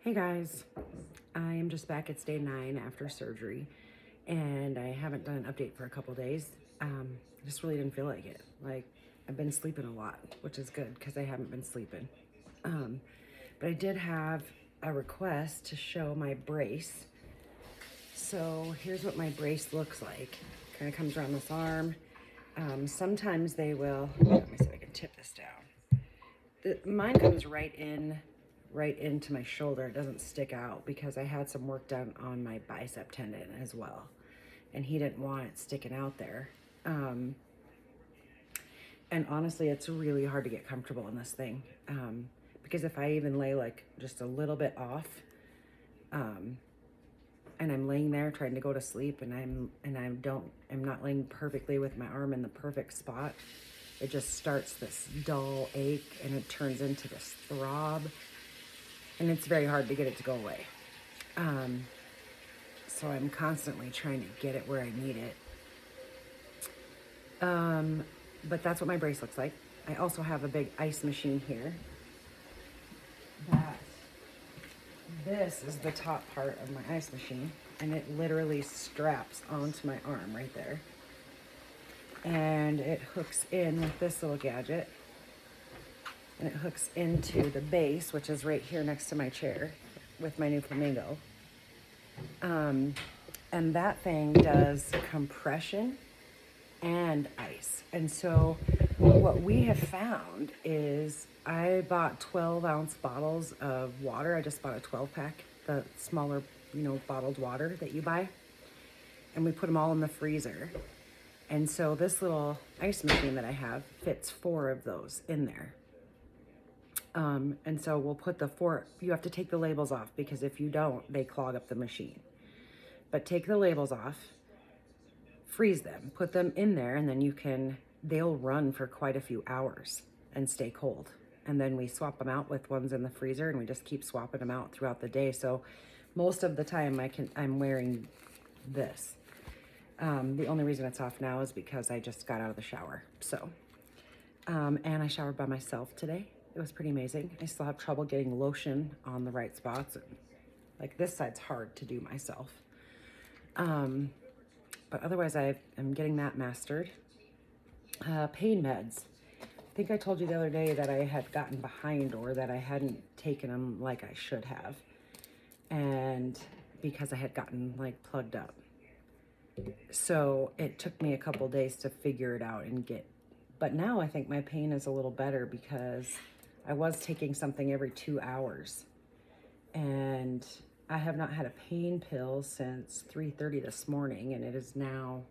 Hey guys, I am just back. It's day 9 after surgery, and I haven't done an update for a couple days. I just really didn't feel like it. Like, I've been sleeping a lot, which is good because I haven't been sleeping. Um, but I did have a request to show my brace. So here's what my brace looks like. Kind of comes around this arm. Sometimes they will. Let me see if I can tip this down. Mine comes right into my shoulder. It doesn't stick out because I had some work done on my bicep tendon as well, and he didn't want it sticking out there. And honestly, it's really hard to get comfortable in this thing, because if I even lay like just a little bit off, and I'm laying there trying to go to sleep, and I'm not laying perfectly with my arm in the perfect spot, it just starts this dull ache and it turns into this throb, and it's very hard to get it to go away. So I'm constantly trying to get it where I need it. But that's what my brace looks like. I also have a big ice machine here. This is the top part of my ice machine, and it literally straps onto my arm right there. And it hooks in with this little gadget, and it hooks into the base, which is right here next to my chair with my new flamingo. And that thing does compression and ice. And so what we have found is I bought 12-ounce bottles of water. I just bought a 12-pack, the smaller, bottled water that you buy. And we put them all in the freezer. And so this little ice machine that I have fits 4 of those in there. And so we'll put the 4, you have to take the labels off because if you don't, they clog up the machine. But take the labels off, freeze them, put them in there, and then they'll run for quite a few hours and stay cold. And then we swap them out with ones in the freezer, and we just keep swapping them out throughout the day. So most of the time I'm wearing this. The only reason it's off now is because I just got out of the shower. So, and I showered by myself today. It was pretty amazing. I still have trouble getting lotion on the right spots. Like this side's hard to do myself. But otherwise I'm getting that mastered. Pain meds. I think I told you the other day that I had gotten behind, or that I hadn't taken them like I should have. And because I had gotten like plugged up. So it took me a couple days to figure it out but now I think my pain is a little better because I was taking something every 2 hours, and I have not had a pain pill since 3:30 this morning, and it is now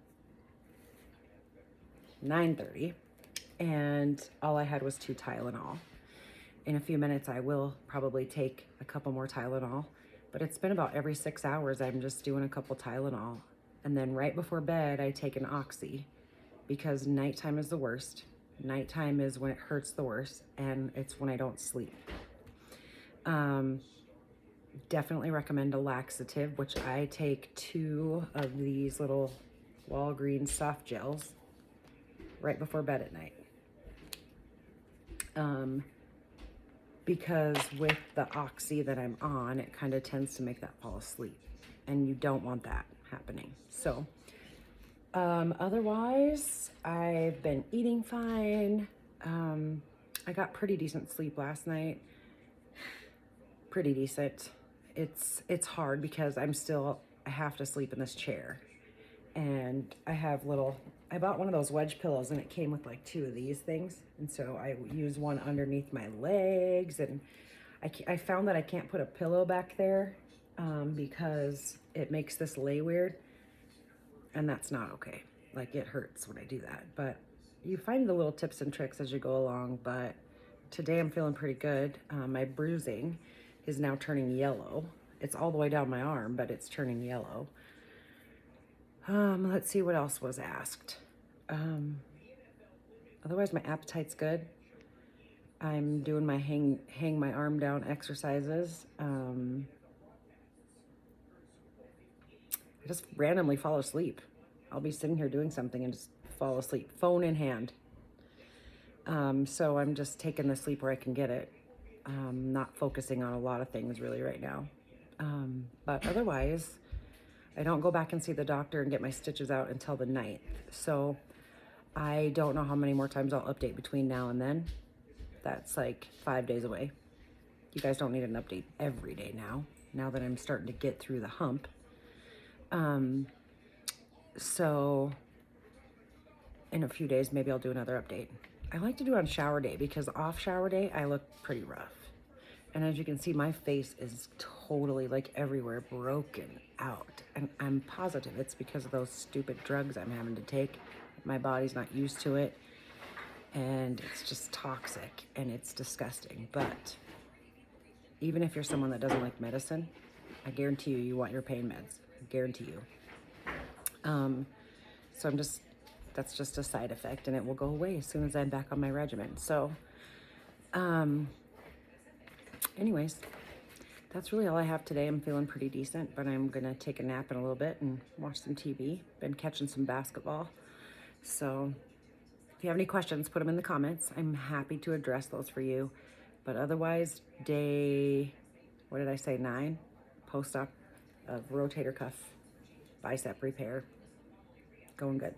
9:30, and all I had was 2 Tylenol. In a few minutes, I will probably take a couple more Tylenol, but it's been about every 6 hours I'm just doing a couple Tylenol. And then right before bed, I take an Oxy because nighttime is the worst. Nighttime is when it hurts the worst, and it's when I don't sleep. Definitely recommend a laxative, which I take 2 of these little Walgreens soft gels right before bed at night. Because with the Oxy that I'm on, it kind of tends to make that fall asleep, and you don't want that happening. So otherwise I've been eating fine. I got pretty decent sleep last night. Pretty decent. It's hard because I have to sleep in this chair, and I bought one of those wedge pillows, and it came with like 2 of these things, and so I use one underneath my legs, and I found that I can't put a pillow back there because it makes this lay weird, and that's not okay. Like, it hurts when I do that, but you find the little tips and tricks as you go along. But today I'm feeling pretty good. My bruising is now turning yellow. It's all the way down my arm, but it's turning yellow. Let's see what else was asked. Otherwise my appetite's good. I'm doing my hang my arm down exercises. I just randomly fall asleep. I'll be sitting here doing something and just fall asleep, phone in hand. So I'm just taking the sleep where I can get it. Not focusing on a lot of things really right now. But otherwise, I don't go back and see the doctor and get my stitches out until the 9th. So I don't know how many more times I'll update between now and then. That's like 5 days away. You guys don't need an update every day now that I'm starting to get through the hump. So in a few days, maybe I'll do another update. I like to do it on shower day because off shower day, I look pretty rough. And as you can see, my face is totally like everywhere broken out. And I'm positive it's because of those stupid drugs I'm having to take. My body's not used to it. And it's just toxic and it's disgusting. But even if you're someone that doesn't like medicine, I guarantee you want your pain meds. I guarantee you. So that's just a side effect and it will go away as soon as I'm back on my regimen. So, anyways, that's really all I have today. I'm feeling pretty decent, but I'm gonna take a nap in a little bit and watch some TV. Been catching some basketball. So if you have any questions, put them in the comments. I'm happy to address those for you. But otherwise, day, what did I say, 9? Post-op of rotator cuff bicep repair. Going good.